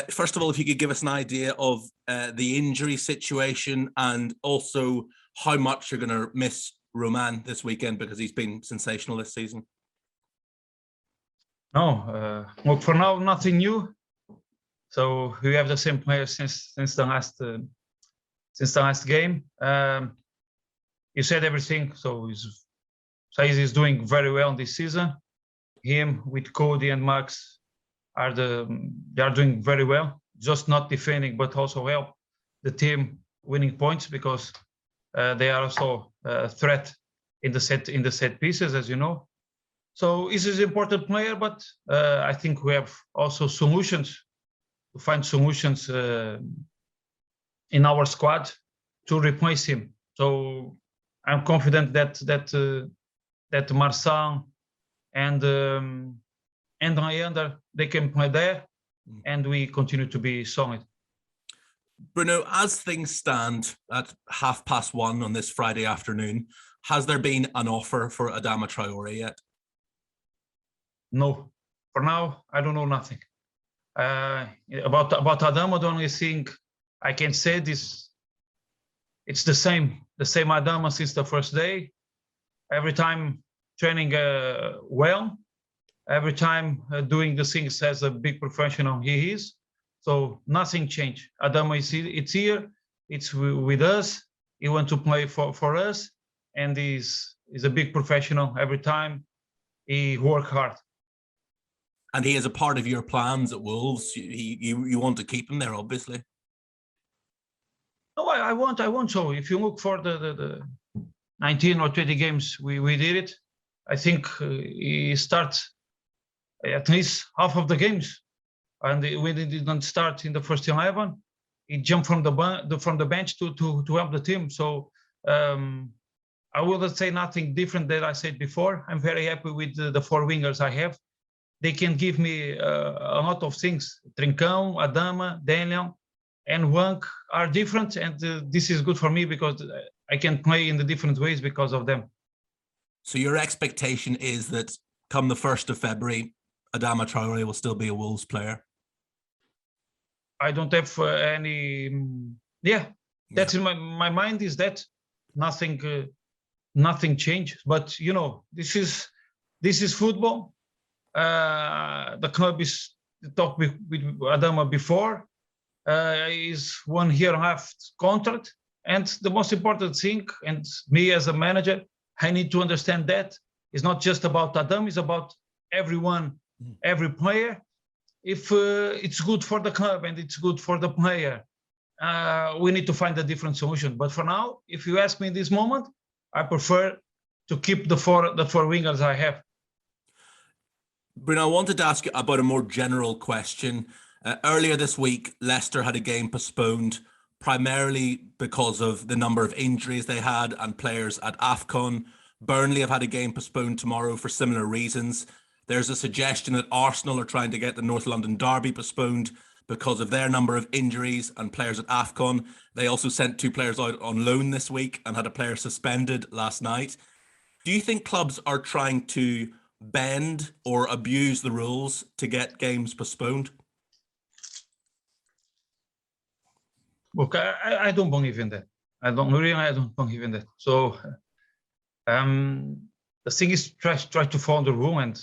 First of all, if you could give us an idea of the injury situation and also how much you're going to miss Roman this weekend, because he's been sensational this season. No, well, for now, nothing new. So we have the same players since the last game. You said everything. So he's doing very well this season. Him with Cody and Max they are doing very well. Just not defending, but also help the team winning points, because they are also a threat in the set pieces, as you know. So he's an important player, but I think we have also solutions to find solutions in our squad to replace him. So I'm confident that Marçal and Leander, they can play there, and we continue to be solid. Bruno, as things stand at 1:30 on this Friday afternoon, has there been an offer for Adama Traore yet? No, for now I don't know nothing about Adama. The only thing I can say is it's the same Adama since the first day. Every time training well, every time doing the things as a big professional he is. So nothing changed. Adama it's here, it's with us. He wants to play for us, and he's a big professional. Every time he works hard. And he is a part of your plans at Wolves. You want to keep him there, obviously. No, I want. So if you look for the 19 or 20 games we did it, I think he starts at least half of the games. And when he didn't start in the first 11, he jumped from the bench to help the team. So I will say nothing different than I said before. I'm very happy with the four wingers I have. They can give me a lot of things. Trincão, Adama, Daniel, and Wang are different, and this is good for me because I can play in the different ways because of them. So your expectation is that come the 1st of February, Adama Traore will still be a Wolves player? I don't have any. Yeah, that's in my mind. Is that nothing changed? But you know, this is football. The club is talked with Adama before. Is 1 year and a half contract, and the most important thing, and me as a manager, I need to understand that it's not just about Adama. It's about everyone, every player. If it's good for the club and it's good for the player, we need to find a different solution. But for now, if you ask me in this moment, I prefer to keep the four wingers I have. Bruno, I wanted to ask you about a more general question. Earlier this week, Leicester had a game postponed primarily because of the number of injuries they had and players at AFCON. Burnley have had a game postponed tomorrow for similar reasons. There's a suggestion that Arsenal are trying to get the North London derby postponed because of their number of injuries and players at AFCON. They also sent 2 players out on loan this week and had a player suspended last night. Do you think clubs are trying to bend or abuse the rules to get games postponed? Look, I don't believe in that. I don't believe in that. So the thing is try to follow the rule, and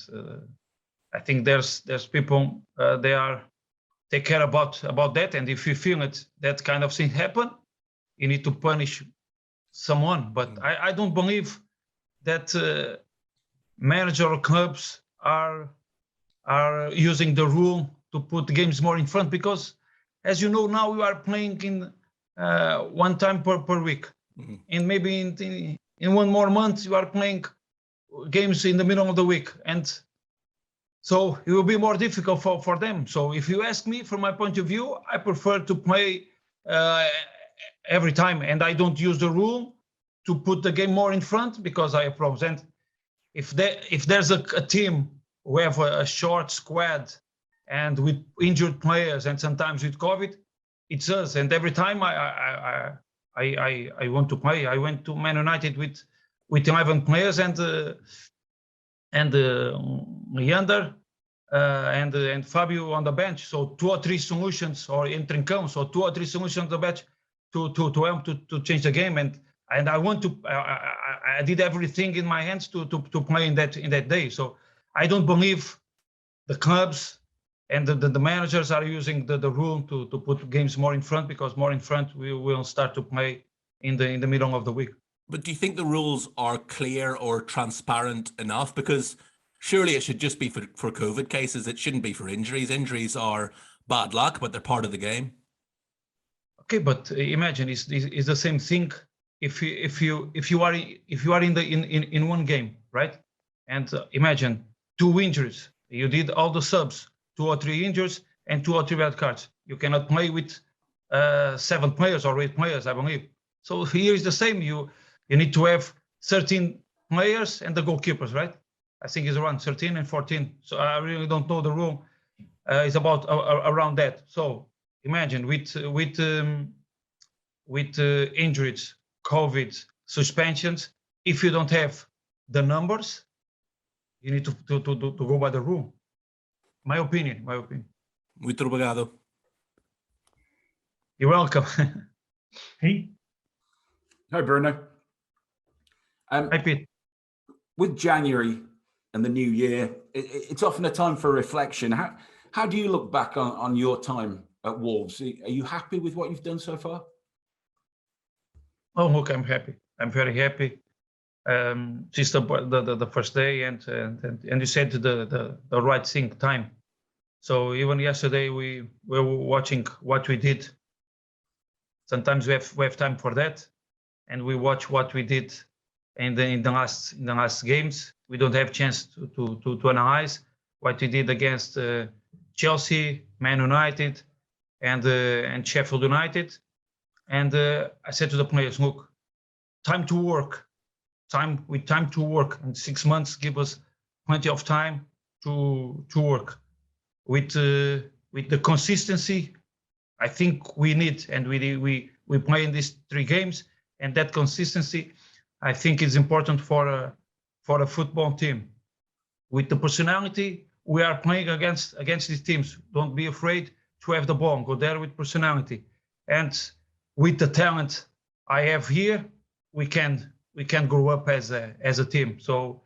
I think there's people they take care about that, and if you feel that kind of thing happen, you need to punish someone. But I don't believe that manager or clubs are using the rule to put games more in front, because as you know, now we are playing in 1 time per week, and maybe in 1 more month you are playing games in the middle of the week, and so it will be more difficult for them. So if you ask me, from my point of view, I prefer to play every time, and I don't use the rule to put the game more in front because I have problems. And if there's a team who have a short squad and with injured players and sometimes with COVID, it's us. And every time I want to play. I went to Man United with 11 players, and Leander and Fabio on the bench. So 2 or 3 solutions, or in Trincão, so 2 or 3 solutions on the bench to help to change the game. And I want to. I did everything in my hands to play in that day. So I don't believe the clubs and the managers are using the rule to put games more in front, because more in front we will start to play in the middle of the week. But do you think the rules are clear or transparent enough? Because surely it should just be for COVID cases. It shouldn't be for injuries. Injuries are bad luck, but they're part of the game. Okay, but imagine it's the same thing if you are in one game, right? And imagine 2 injuries. You did all the subs, 2 or 3 injuries and 2 or 3 red cards. You cannot play with 7 players or 8 players, I believe. So here is the same. You need to have 13 players and the goalkeepers, right? I think it's around 13 and 14. So I really don't know the rule. It's about around that. So imagine with injuries, COVID, suspensions. If you don't have the numbers, you need to go by the rule. My opinion. Muito obrigado. You're welcome. Hey. Hi, Bruno. Hi, Pete. With January and the new year, it's often a time for reflection. How do you look back on your time at Wolves? Are you happy with what you've done so far? Oh, look, I'm happy. I'm very happy. Since the first day, and you said the right thing, time. So even yesterday we were watching what we did. Sometimes we have time for that, and we watch what we did in the last games. We don't have chance to analyze what we did against Chelsea, Man United, and Sheffield United. And I said to the players, look, time to work. Time to work, and 6 months give us plenty of time to work. With the consistency, I think we need, and we play in these 3 games, and that consistency, I think, is important for a football team. With the personality, we are playing against these teams. Don't be afraid to have the ball. Go there with personality, and with the talent I have here, we can grow up as a team. So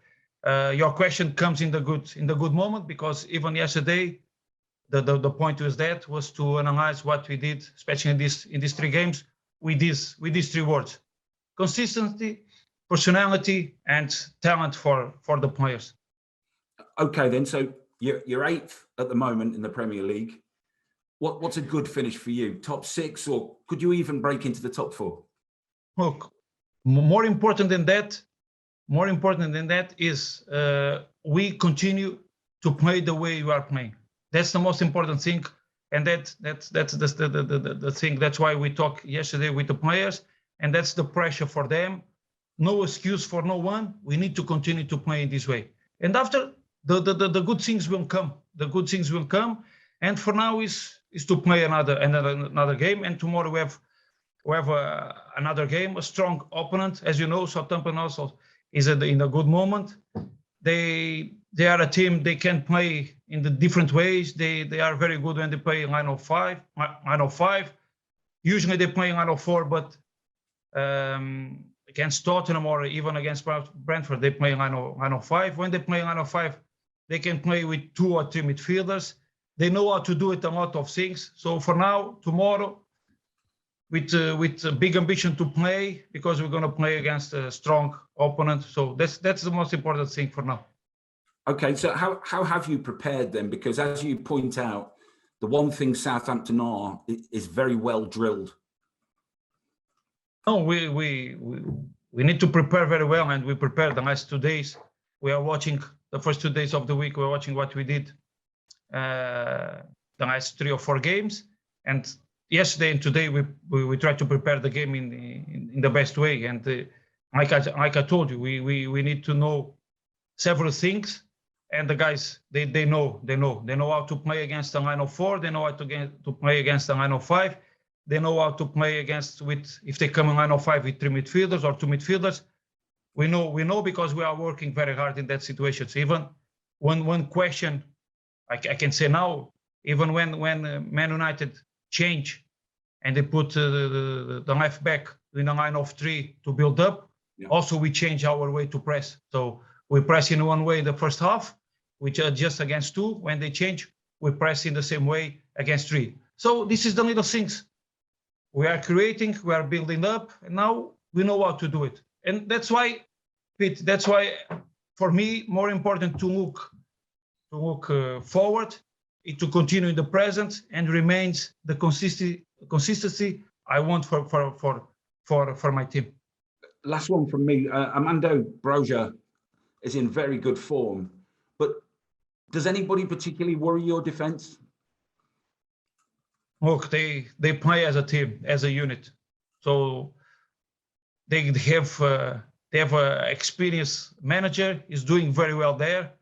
your question comes in the good moment, because even yesterday, the point was to analyze what we did, especially in these 3 games, with these 3 words: consistency, personality, and talent for the players. Okay, then. So you're 8th at the moment in the Premier League. What's a good finish for you? Top 6, or could you even break into the top 4? Look, more important than that is we continue to play the way you are playing. That's the most important thing, and that's the thing. That's why we talked yesterday with the players, and that's the pressure for them. No excuse for no one. We need to continue to play in this way, and after the good things will come. The good things will come, and for now is to play another game, and tomorrow we have another game, a strong opponent. As you know, Southampton also is in a good moment. They are a team. They can play in the different ways. They are very good when they play line of 5. Usually they play line of 4, but against Tottenham or even against Brentford, they play line of 5. When they play line of 5, they can play with 2 or 3 midfielders. They know how to do it, a lot of things. So for now, tomorrow, with a big ambition to play, because we're going to play against a strong opponent. So that's the most important thing for now. Okay, so how have you prepared then? Because as you point out, the one thing Southampton are is very well drilled. No, we need to prepare very well, and we prepared the last 2 days. We are watching the first 2 days of the week. We're watching what we did the last 3 or 4 games, and yesterday and today we tried to prepare the game in the best way. And like I told you, we need to know several things, and the guys they know how to play against a line of 4. They know how to play against a line of 5. They know how to play if they come in line of 5 with 3 midfielders or 2 midfielders. We know because we are working very hard in that situation. So even one question I can say now, even when Man United change and they put the left back in a line of 3 to build up, also we change our way to press. So we press in one way in the first half, we adjust against 2. When they change, we press in the same way against 3. So this is the little things. We are creating, we are building up, and now we know how to do it. And that's why, Pete, that's why for me, more important to look forward, to continue in the present and remains the consistency I want for my team. Last one from me. Armando Broja is in very good form, but does anybody particularly worry your defence? Look, they play as a team, as a unit. So they have an experienced manager. Is doing very well there.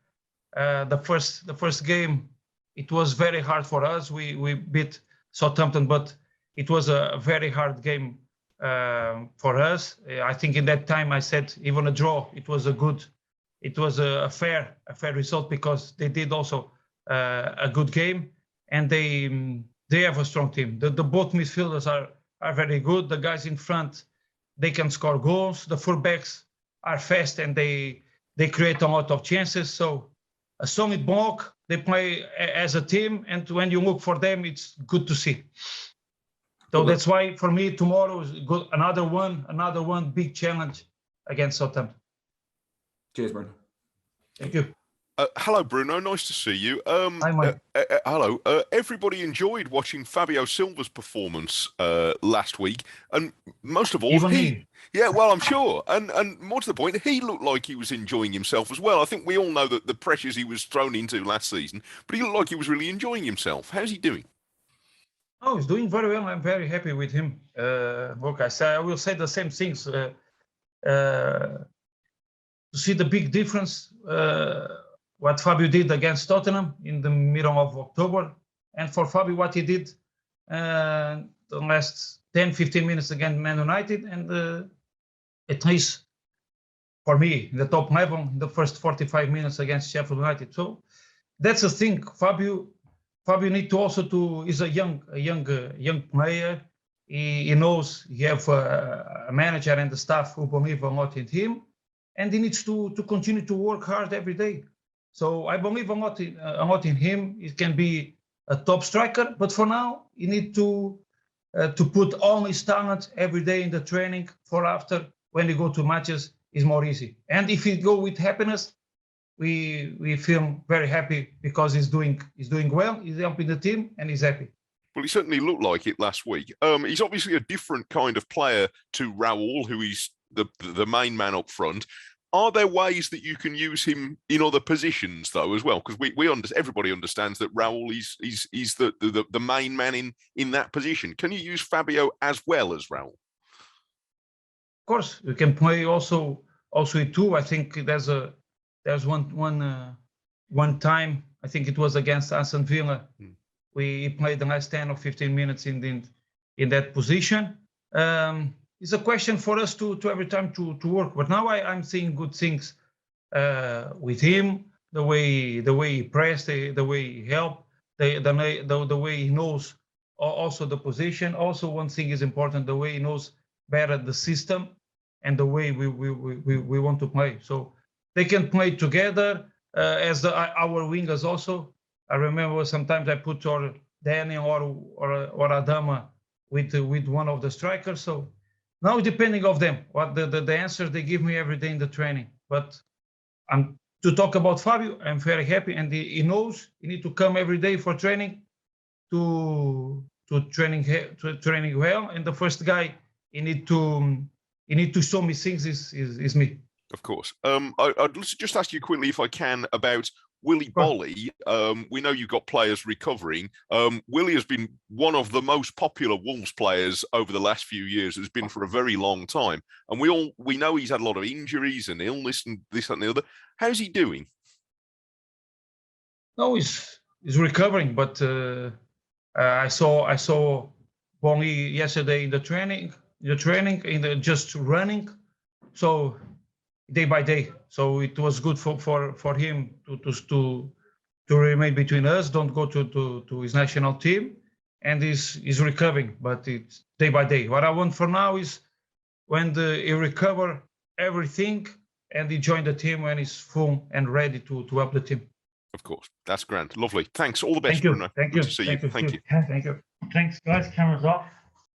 The first game, it was very hard for us. We beat Southampton, but it was a very hard game for us. I think in that time I said even a draw, it was a fair result because they did also a good game, and they have a strong team. The both midfielders are very good. The guys in front, they can score goals. The fullbacks are fast and they create a lot of chances. So a solid block. They play as a team, and when you look for them, it's good to see. So that's why for me tomorrow is good. Another one big challenge against Southampton. Cheers, Bruno. Thank you. Hello, Bruno. Nice to see you. Hi, Mike. Hello. Everybody enjoyed watching Fabio Silva's performance last week, and most of all, Even me. Yeah, well, I'm sure. And more to the point, he looked like he was enjoying himself as well. I think we all know that the pressures he was thrown into last season, but he looked like he was really enjoying himself. How's he doing? Oh, he's doing very well. I'm very happy with him. Look, I will say the same things. To see the big difference, what Fabio did against Tottenham in the middle of October, and for Fabio, what he did the last 10-15 minutes against Man United, and at least for me, the top level, the first 45 minutes against Sheffield United. So that's the thing. Fabio need to also is a young player. He knows he have a manager and the staff who believe a lot in him, and he needs to continue to work hard every day. So I believe a lot in him. He can be a top striker, but for now he need to put all his talent every day in the training. For after when he go to matches is more easy. And if he go with happiness, we feel very happy because he's doing well. He's helping the team and he's happy. Well, he certainly looked like it last week. He's obviously a different kind of player to Raul, who is the main man up front. Are there ways that you can use him in other positions, though, as well? Because everybody understands that Raul is the main man in that position. Can you use Fabio as well as Raul? Of course, you can play also with two. I think there's one time. I think it was against Aston Villa. We played the last 10 or 15 minutes in that position. It's a question for us to every time to work. But now I'm seeing good things with him. The way he pressed, the way he helped, the way he knows also the position. Also, one thing is important: the way he knows better the system and the way we want to play. So they can play together as our wingers also. I remember sometimes I put Daniel or Adama with one of the strikers. So. Now, depending of them, what the answers they give me every day in the training. But to talk about Fabio, I'm very happy, and he knows he need to come every day for training, to training well. And the first guy he need to show me things is me. Of course. I'd just ask you quickly, if I can, about Willy Boly. We know you've got players recovering. Willy has been one of the most popular Wolves players over the last few years. Has been for a very long time, and we know he's had a lot of injuries and illness and this, that, and the other. How's he doing? No, he's recovering, but I saw Boly yesterday in the training, just running. So day by day, so it was good for him to remain between us, don't go to his national team, and he's recovering, but it's day by day. What I want for now is when he recover everything and he join the team when he's full and ready to help the team. Of course, that's grand. Lovely. Thanks. All the best, Thank you. Bruno. Thank Good you. to see Thank you. you. Thank you. Thank you. Thanks, guys. Cameras off.